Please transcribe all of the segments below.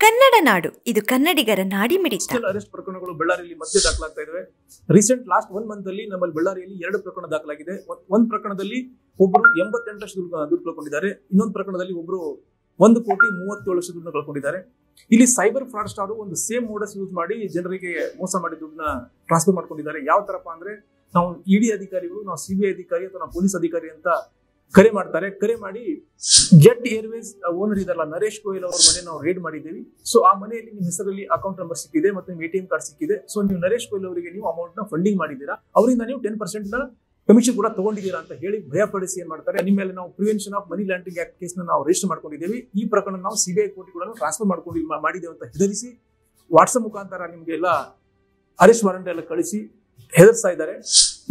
ಕನ್ನಡ ನಾಡು, ಇದು ಕನ್ನಡಿಗರ ನಾಡಿ ಮಿಡಿತ. ಅರೆಸ್ಟ್ ಪ್ರಕರಣಗಳು ಬಳ್ಳಾರಿಯಲ್ಲಿ ಮತ್ತೆ ದಾಖಲಾಗ್ತಾ ಇದಾವೆ. ರೀಸೆಂಟ್ ಲಾಸ್ಟ್ 1 ಮಂತ್ ಅಲ್ಲಿ ನಮ್ಮಲ್ಲಿ ಬಳ್ಳಾರಿಯಲ್ಲಿ 2 ಪ್ರಕರಣ ದಾಖಲಾಗಿದೆ. ಒಂದು ಪ್ರಕರಣದಲ್ಲಿ ಒಬ್ಬರು 88 ಲಕ್ಷ ದುಡ್ಡು ಕಳ್ಕೊಂಡಿದ್ದಾರೆ. ಇನ್ನೊಂದು ಪ್ರಕರಣದಲ್ಲಿ ಒಬ್ಬರು 1,30,30,000,000 ದುಡ್ಡನ್ನ ಕಳ್ಕೊಂಡಿದ್ದಾರೆ. ಇಲ್ಲಿ ಸೈಬರ್ ಫ್ರಾಡ್ ಸ್ಟಾರ್ ಒಂದು ಸೇಮ್ ಮೋಡಸ್ ಯೂಸ್ ಮಾಡಿ ಜನರಿಗೆ ಮೋಸ ಮಾಡಿ ದುಡ್ಡನ್ನ ಟ್ರಾನ್ಸ್ಫರ್ ಮಾಡ್ಕೊಂಡಿದ್ದಾರೆ. ಯಾವ ತರಪ್ಪ ಅಂದ್ರೆ, ನಾವು ಇಡಿ ಅಧಿಕಾರಿಗಳು, ನಾವು CBI ಅಧಿಕಾರಿ ಅಥವಾ ನಾವು ಪೊಲೀಸ್ ಅಧಿಕಾರಿ ಅಂತ ಕರೆ ಮಾಡ್ತಾರೆ. ಕರೆ ಮಾಡಿ ಜೆಟ್ ಏರ್ವೇಸ್ ಓನರ್ ಇದಾರಲ್ಲ ನರೇಶ್ ಗೋಯಲ್ ಅವರ ಮನೆ ನಾವು ರೇಡ್ ಮಾಡಿದ್ದೀವಿ. ಸೊ ಆ ಮನೆಯಲ್ಲಿ ನಿಮ್ಮ ಹೆಸರಲ್ಲಿ ಅಕೌಂಟ್ ನಂಬರ್ ಸಿಕ್ಕಿದೆ ಮತ್ತೆ ನಿಮ್ಮ ATM ಕಾರ್ಡ್ ಸಿಕ್ಕಿದೆ. ಸೊ ನೀವು ನರೇಶ್ ಗೋಯಲ್ ಅವರಿಗೆ ನೀವು ಅಮೌಂಟ್ ನ ಫಂಡಿಂಗ್ ಮಾಡಿದ್ದೀರಾ, ಅವರಿಂದ ನೀವು 10% ನ ಕಮಿಷನ್ ಕೂಡ ತಗೊಂಡಿದ್ದೀರಾ ಅಂತ ಹೇಳಿ ಭಯಪಡಿಸಿ ಏನ್ ಮಾಡ್ತಾರೆ, ನಿಮ್ಮ ಮೇಲೆ ನಾವು prevention of money laundering act case ನಾವು ರಿಜಿಸ್ಟರ್ ಮಾಡ್ಕೊಂಡಿದ್ದೀವಿ, ಈ ಪ್ರಕರಣ ನಾವು CBI ಕೋರ್ಟ್ ಕೂಡ ಟ್ರಾನ್ಸ್ಫರ್ ಮಾಡಿದ್ದೇವೆ ಅಂತ ಹೆದರಿಸಿ ವಾಟ್ಸ್ಆಪ್ ಮುಖಾಂತರ ನಿಮ್ಗೆಲ್ಲ ಅರೆಸ್ಟ್ ವಾರೆಂಟ್ ಎಲ್ಲ ಕಳಿಸಿ ಹೆದರ್ಸ್ತಾ ಇದ್ದಾರೆ.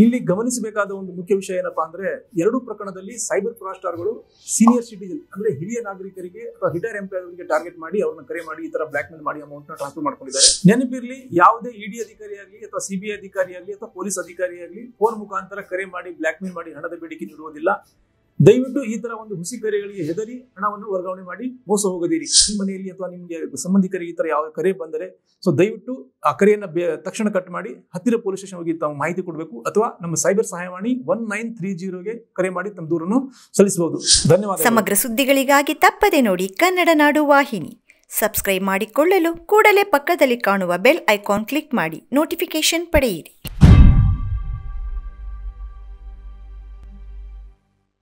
ಇಲ್ಲಿ ಗಮನಿಸಬೇಕಾದ ಒಂದು ಮುಖ್ಯ ವಿಷಯ ಏನಪ್ಪಾ ಅಂದ್ರೆ, 2 ಪ್ರಕರಣದಲ್ಲಿ ಸೈಬರ್ ಫ್ರಾಡ್ ಸ್ಟಾರ್ಗಳು ಸೀನಿಯರ್ ಸಿಟಿಜನ್ ಅಂದ್ರೆ ಹಿರಿಯ ನಾಗರಿಕರಿಗೆ ಅಥವಾ ರಿಟೈರ್ ಎಂಪ್ಲಾಯರಿಗೆ ಟಾರ್ಗೆಟ್ ಮಾಡಿ ಅವ್ರನ್ನ ಕರೆ ಮಾಡಿ ಈ ತರ ಬ್ಲಾಕ್ ಮೇಲ್ ಮಾಡಿ ಅಮೌಂಟ್ ನ ಟ್ರಾನ್ಸ್ಫರ್ ಮಾಡ್ಕೊಂಡಿದ್ದಾರೆ. ನೆನಪಿರ್ಲಿ, ಯಾವುದೇ ಇಡಿ ಅಧಿಕಾರಿ ಆಗಲಿ ಅಥವಾ CBI ಅಧಿಕಾರಿ ಆಗಲಿ ಅಥವಾ ಪೊಲೀಸ್ ಅಧಿಕಾರಿ ಆಗಲಿ ಫೋನ್ ಮುಖಾಂತರ ಕರೆ ಮಾಡಿ ಬ್ಲಾಕ್ ಮೇಲ್ ಮಾಡಿ ಹಣದ ಬೇಡಿಕೆ ನೀಡುವುದಿಲ್ಲ. ದಯವಿಟ್ಟು ಈ ತರ ಒಂದು ಹುಸಿ ಕರೆಗಳಿಗೆ ಹೆದರಿ ಹಣವನ್ನು ವರ್ಗಾವಣೆ ಮಾಡಿ ಮೋಸ ಹೋಗದಿರಿ. ನಿಮ್ಮ ಮನೆಯಲ್ಲಿ ಅಥವಾ ನಿಮ್ಗೆ ಸಂಬಂಧಿಕರಿಗೆ ಈ ತರ ಯಾವ ಕರೆ ಬಂದರೆ ಸೊ ದಯವಿಟ್ಟು ಆ ಕರೆಯನ್ನ ತಕ್ಷಣ ಕಟ್ ಮಾಡಿ ಹತ್ತಿರ ಪೊಲೀಸ್ ಸ್ಟೇಷನ್ ಹೋಗಿ ತಾವು ಮಾಹಿತಿ ಕೊಡಬೇಕು ಅಥವಾ ನಮ್ಮ ಸೈಬರ್ ಸಹಾಯವಾಣಿ 1930ಗೆ ಕರೆ ಮಾಡಿ ತಮ್ಮ ದೂರನ್ನು ಸಲ್ಲಿಸಬಹುದು. ಧನ್ಯವಾದ. ಸಮಗ್ರ ಸುದ್ದಿಗಳಿಗಾಗಿ ತಪ್ಪದೆ ನೋಡಿ ಕನ್ನಡ ನಾಡು ವಾಹಿನಿ. ಸಬ್ಸ್ಕ್ರೈಬ್ ಮಾಡಿಕೊಳ್ಳಲು ಕೂಡಲೇ ಪಕ್ಕದಲ್ಲಿ ಕಾಣುವ ಬೆಲ್ ಐಕಾನ್ ಕ್ಲಿಕ್ ಮಾಡಿ ನೋಟಿಫಿಕೇಶನ್ ಪಡೆಯಿರಿ.